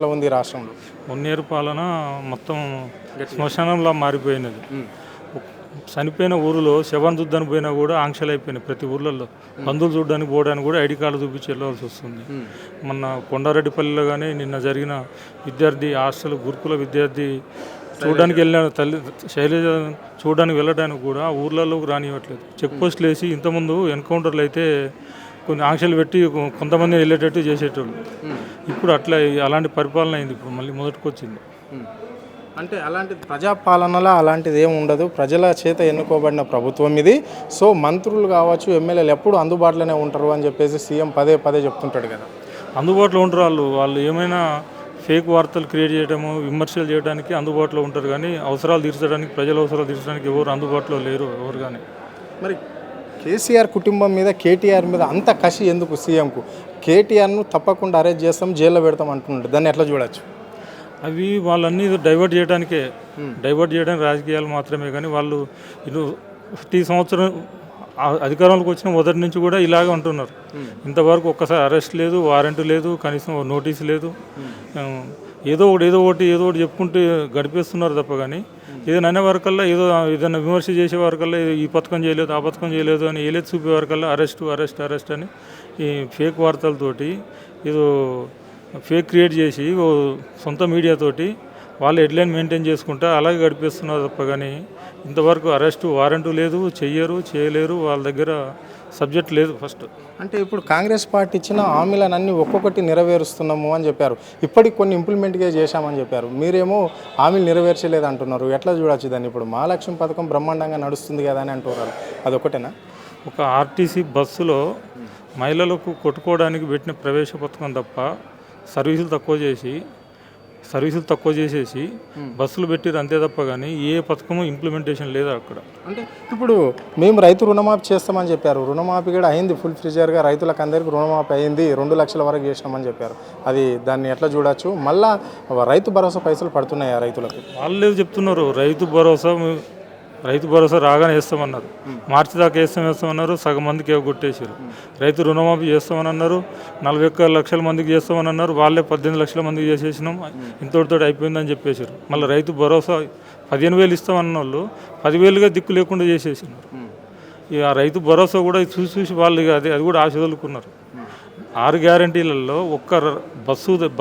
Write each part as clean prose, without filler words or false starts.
ఎలా ఉంది రాష్ట్రంలో? ఉన్నేరు పాలన మొత్తం శ్మశానంలా మారిపోయినది. చనిపోయిన ఊరిలో శవం చూడ్డానికి పోయినా కూడా ఆంక్షలు అయిపోయినాయి. ప్రతి ఊర్లలో బంధువులు చూడడానికి పోవడానికి కూడా ఐడి కార్డు చూపించి వెళ్ళవలసి వస్తుంది. మొన్న కొండారెడ్డిపల్లిలో కానీ నిన్న జరిగిన విద్యార్థి హాస్టల్ గురుకుల విద్యార్థి చూడడానికి వెళ్ళిన తల్లి శైలజ చూడడానికి వెళ్ళడానికి కూడా ఊర్లలోకి రానివ్వట్లేదు. చెక్ పోస్టులు వేసి ఇంతకుముందు ఎన్కౌంటర్లు అయితే కొన్ని ఆంక్షలు పెట్టి కొంతమంది వెళ్ళేటట్టు చేసేటోళ్ళు. ఇప్పుడు అట్లా అలాంటి పరిపాలన అయింది. ఇప్పుడు మళ్ళీ మొదటికి వచ్చింది. అంటే అలాంటి ప్రజాపాలనలో అలాంటిది ఏమి ఉండదు. ప్రజల చేత ఎన్నుకోబడిన ప్రభుత్వం ఇది. సో మంత్రులు కావచ్చు, ఎమ్మెల్యేలు ఎప్పుడు అందుబాటులోనే ఉంటారు అని చెప్పేసి సీఎం పదే పదే చెప్తుంటాడు కదా. అందుబాటులో ఉంటారు. వాళ్ళు ఏమైనా ఫేక్ వార్తలు క్రియేట్ చేయడము, విమర్శలు చేయడానికి అందుబాటులో ఉంటారు. కానీ అవసరాలు తీర్చడానికి, ప్రజల అవసరాలు తీర్చడానికి ఎవరు అందుబాటులో లేరు ఎవరు. కానీ మరి కేసీఆర్ కుటుంబం మీద, కేటీఆర్ మీద అంత కసి ఎందుకు సీఎంకు? కేటీఆర్ను తప్పకుండా అరెస్ట్ చేస్తాం, జైల్లో పెడతాం అంటున్నాడు. దాన్ని ఎట్లా చూడొచ్చు? అవి వాళ్ళన్నీ డైవర్ట్ చేయడానికే, డైవర్ట్ చేయడానికి రాజకీయాలు మాత్రమే. కానీ వాళ్ళు ఇటు ప్రతి సంవత్సరం అధికారంలోకి వచ్చిన మొదటి నుంచి కూడా ఇలాగే ఉంటున్నారు. ఇంతవరకు ఒక్కసారి అరెస్ట్ లేదు, వారెంట్ లేదు, కనీసం నోటీస్ లేదు. ఏదో ఒకటి చెప్పుకుంటూ గడిపేస్తున్నారు తప్ప. కానీ ఏదైనా అనే వరకల్లా ఏదైనా విమర్శ చేసే వరకల్లా ఈ పథకం చేయలేదు, ఆ పథకం చేయలేదు అని ఏలేదు చూపే వరకల్లా అరెస్ట్ అని ఈ ఫేక్ వార్తలతోటి ఏదో ఫేక్ క్రియేట్ చేసి సొంత మీడియాతోటి వాళ్ళు హెడ్లైన్ మెయింటైన్ చేసుకుంటా అలాగే గడిపేస్తున్నారు తప్ప. కానీ ఇంతవరకు అరెస్టు వారెంటు లేదు, చేయలేరు. వాళ్ళ దగ్గర సబ్జెక్ట్ లేదు ఫస్ట్. అంటే ఇప్పుడు కాంగ్రెస్ పార్టీ ఇచ్చిన హామీలన్నీ ఒక్కొక్కటి నెరవేరుస్తున్నాము అని చెప్పారు. ఇప్పటికి కొన్ని ఇంప్లిమెంట్గా చేశామని చెప్పారు. మీరేమో హామీలు నెరవేర్చలేదు అంటున్నారు. ఎట్లా చూడొచ్చు దాన్ని? ఇప్పుడు మహాలక్ష్మి పథకం బ్రహ్మాండంగా నడుస్తుంది కదా అని అంటున్నారు. అదొకటేనా? ఒక ఆర్టీసీ బస్సులో మహిళలకు కొట్టుకోవడానికి పెట్టిన ప్రవేశ పథకం తప్ప సర్వీసులు తక్కువ చేసేసి బస్సులు పెట్టిరు అంతే తప్ప. కానీ ఏ పథకము ఇంప్లిమెంటేషన్ లేదు అక్కడ. అంటే ఇప్పుడు మేము రైతు రుణమాఫీ చేస్తామని చెప్పారు. రుణమాఫీ కూడా అయింది, ఫుల్ ఫ్రీజర్గా రైతులకు అందరికీ రుణమాఫీ అయింది. 2 లక్షల వరకు చేసినామని చెప్పారు. దాన్ని ఎట్లా చూడొచ్చు? మళ్ళా రైతు భరోసా పైసలు పడుతున్నాయా రైతులకు? వాళ్ళు చెప్తున్నారు రైతు భరోసా రాగానే వేస్తామన్నారు. మార్చి దాకా వేస్తామన్నారు. సగం మందికి కొట్టేసారు. రైతు రుణమాఫీ చేస్తామని అన్నారు. 41 లక్షల మందికి చేస్తామని అన్నారు. వాళ్ళే 18 లక్షల మందికి చేసేసినాం, ఇంతటితో అయిపోయిందని చెప్పేసారు. మళ్ళీ రైతు భరోసా 15,000 ఇస్తామన్న వాళ్ళు 10,000గా దిక్కు లేకుండా చేసేసినారు. ఇక ఆ రైతు భరోసా కూడా చూసి వాళ్ళు అది కూడా ఆశ వదులుకున్నారు. 6 గ్యారంటీలలో ఒక్క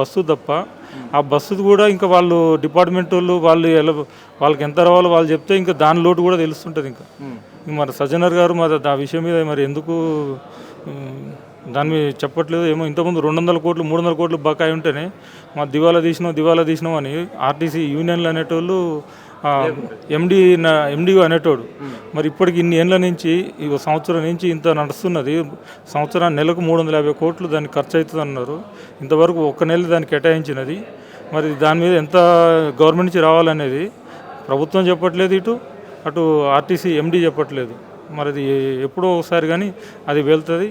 బస్సు తప్ప ఆ బస్సు కూడా ఇంకా వాళ్ళు డిపార్ట్మెంట్ వాళ్ళకి ఎంత రావాలో వాళ్ళు చెప్తే ఇంకా దాని లోటు కూడా తెలుస్తుంటుంది. ఇంకా మరి సజ్జనర్ గారు మరి ఆ విషయం మీద మరి ఎందుకు దాని మీద చెప్పట్లేదు ఏమో. ఇంతకుముందు 200 కోట్లు 300 కోట్లు బకాయి ఉంటేనే మా దివాలా తీసినాం అని ఆర్టీసీ యూనియన్లు అనేటోళ్ళు, ఎండి అనేటోడు. మరి ఇప్పటికి ఇన్ని ఏళ్ళ నుంచి సంవత్సరం నుంచి ఇంత నడుస్తున్నది. సంవత్సరానికి నెలకు 350 కోట్లు దానికి ఖర్చు అవుతుంది అన్నారు. ఇంతవరకు ఒక్క నెల దానికి కేటాయించినది. మరి దాని మీద ఎంత గవర్నమెంట్ నుంచి రావాలనేది ప్రభుత్వం చెప్పట్లేదు, అటు ఆర్టీసీ ఎండి చెప్పట్లేదు. మరి అది ఎప్పుడో ఒకసారి కానీ అది వెళ్తుంది.